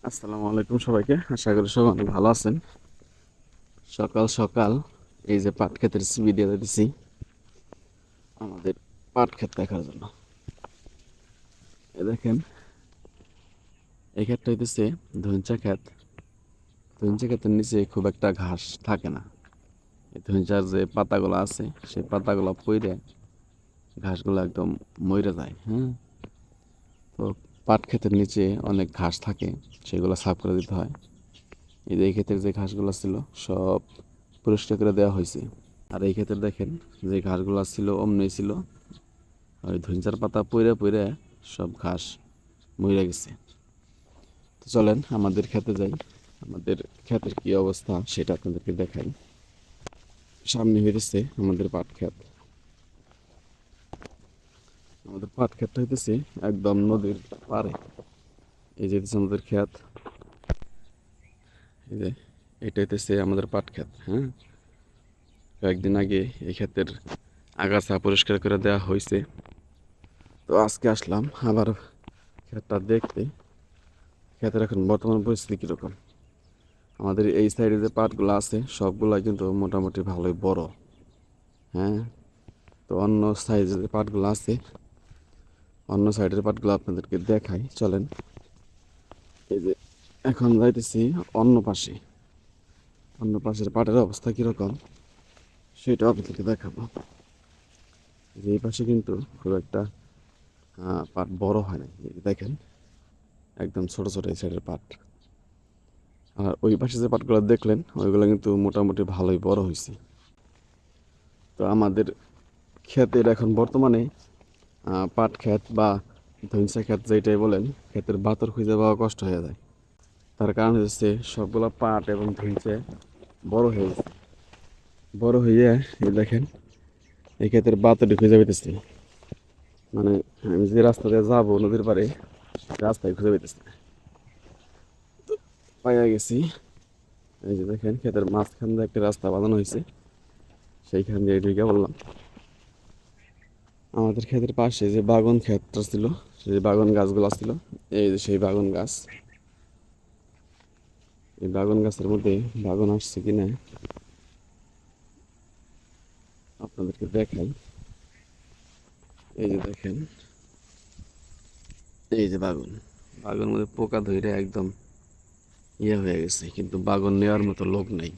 আসসালামু আলাইকুম সবাইকে। আশা করি সবাই অনেক ভালো আছেন। সকাল সকাল এই যে পাট ক্ষেতের সিবি দিয়ে দিছি আমাদের পাট ক্ষেত দেখার জন্য। দেখেন, এই ক্ষেতটা হইতেছে ধইঞ্চা ক্ষেত। ধইঞ্চা ক্ষেতের নিচে খুব একটা ঘাস থাকে না। এই ধইঞ্চার যে পাতাগুলো আছে সেই পাতাগুলো পইরে ঘাসগুলো একদম মইরে যায়। হ্যাঁ, তো পাট ক্ষেতের নিচে অনেক ঘাস থাকে, সেগুলো সাফ করে দিতে হয়। এই ক্ষেতের যে ঘাসগুলো ছিল সব পরিষ্কার করে দেওয়া হয়েছে। আর এই ক্ষেতের দেখেন, যে ঘাসগুলো ছিল অমনি ছিল, ওই ধইঞ্চার পাতা পইরে পইরে সব ঘাস মরে গেছে। তো চলেন আমাদের খেতে যাই, আমাদের ক্ষেতের কি অবস্থা সেটা আপনাদেরকে দেখাই। সামনে হইতেছে আমাদের পাট ক্ষেত। আমাদের পাট ক্ষেতটা হইতেছে একদম নদীর পাড়ে। এই যে হইতেছে আমাদের ক্ষেত, এই যে এটা হইতেছে আমাদের পাট ক্ষেত। হ্যাঁ, কয়েকদিন আগে এই ক্ষেতের আগাছা পরিষ্কার করে দেওয়া হয়েছে। তো আজকে আসলাম আবার ক্ষেতটা দেখতে। ক্ষেতের এখন বর্তমান পরিস্থিতি কীরকম। আমাদের এই সাইডে যে পাটগুলো আছে সবগুলাই কিন্তু মোটামুটি ভালোই বড়। হ্যাঁ, তো অন্য সাইডে যে পাটগুলো আছে, অন্য সাইডের পাটগুলো আপনাদেরকে দেখাই চলেন। এই যে এখন যাইতেছি অন্য পাশে, অন্য পাশের পাটের অবস্থা কীরকম সেটা আপনাদেরকে দেখাবো। যে এই পাশে কিন্তু খুব একটা পাট বড় হয় না, এই যে দেখেন একদম ছোট ছোট এই সাইডের পাট। আর ওই পাশে যে পাটগুলো দেখলেন ওইগুলো কিন্তু মোটামুটি ভালোই বড় হয়েছে। তো আমাদের ক্ষেতের এখন বর্তমানে পাট ক্ষেত বা ধইঞ্চা ক্ষেত যেটাই বলেন, ক্ষেতের বাতর খুঁজে পাওয়া কষ্ট হয়ে যায়। তার কারণ হচ্ছে সবগুলো পাট এবং ধইঞ্চে বড় হয়ে গেছে। বড় হয়ে এই দেখেন এই ক্ষেতের বাতরটি খুঁজে পেতেছি, মানে আমি যে রাস্তা দিয়ে যাবো নদীর পাড়ে রাস্তায় খুঁজে পেতেছি না। তো পাইয়া গেছি, এই যে দেখেন ক্ষেতের মাঝখান দিয়ে একটা রাস্তা বানানো হয়েছে, সেইখান দিয়ে ঢুকে বললাম। আমাদের ক্ষেতের পাশে যে বাগান ক্ষেতটা ছিল, সেই বাগান গাছগুলো ছিল, এই যে সেই বাগান গাছ। এই বাগান গাছের মধ্যে বাগান আসছে কিনা আপনাদেরকে দেখাই। এই যে দেখেন, এই যে বাগান, বাগানের মধ্যে পোকা ধরে একদম হয়ে গেছে, কিন্তু বাগান নেওয়ার মতো লোক নাই।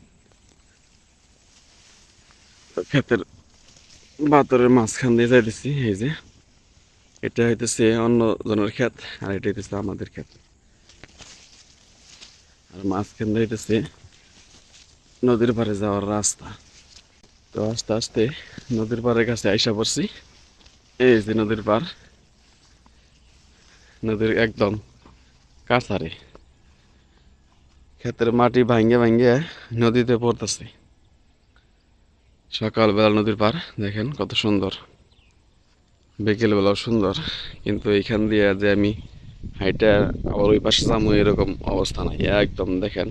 তো ক্ষেতের বাতরের মাঝখান দিয়ে যাইতেছি। এই যে এটা হইতেছে অন্য জনের ক্ষেত, আর এটা হইতেছে আমাদের ক্ষেত। আর মাঝখান দিয়ে হইতেছে নদীর পাড়ে যাওয়ার রাস্তা। তো আস্তে আস্তে নদীর পাড়ের কাছে আইসা পড়ছি। এই যে নদীর পাড়, নদীর একদম কাছারে। ক্ষেতের মাটি ভাঙ্গে ভাঙ্গে নদীতে পড়তেছে। সকালবেলা নদীর পাড় দেখেন কত সুন্দর, বিকেলবেলাও সুন্দর, কিন্তু এইখান দিয়ে যে আমি হাইটা আবার ওই পাশে যাবো এরকম অবস্থা নাই। একদম দেখেন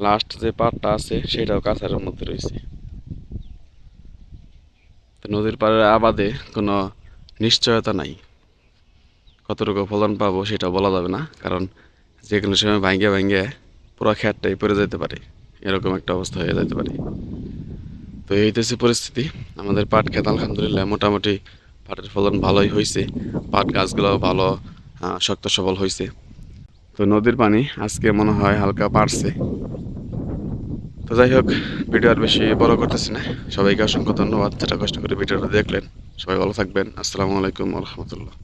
লাস্ট যে পাড়টা আছে সেটাও কাছারের মধ্যে রয়েছে। তো নদীর পাড়ের আবাদে কোনো নিশ্চয়তা নাই, কতটুকু ফলন পাবো সেটা বলা যাবে না, কারণ যে কোনো সময় ভাঙ্গে ভাঙ্গে পুরো ক্ষেতটাই পড়ে যেতে পারে, এরকম একটা অবস্থা হয়ে যেতে পারে। তো এই হইতেছে পরিস্থিতি। আমাদের পাট ক্ষেত আলহামদুলিল্লাহ মোটামুটি পাটের ফলন ভালোই হয়েছে, পাট গাছগুলো ভালো শক্ত সবল হয়েছে। তো নদীর পানি আজকে মনে হয় হালকা বাড়ছে। তো যাই হোক, ভিডিও আর বেশি বড় করতেছি না। সবাইকে অসংখ্য ধন্যবাদ যারা কষ্ট করে ভিডিওটা দেখলেন। সবাই ভালো থাকবেন। আসসালামু আলাইকুম ওয়া রাহমাতুল্লাহ।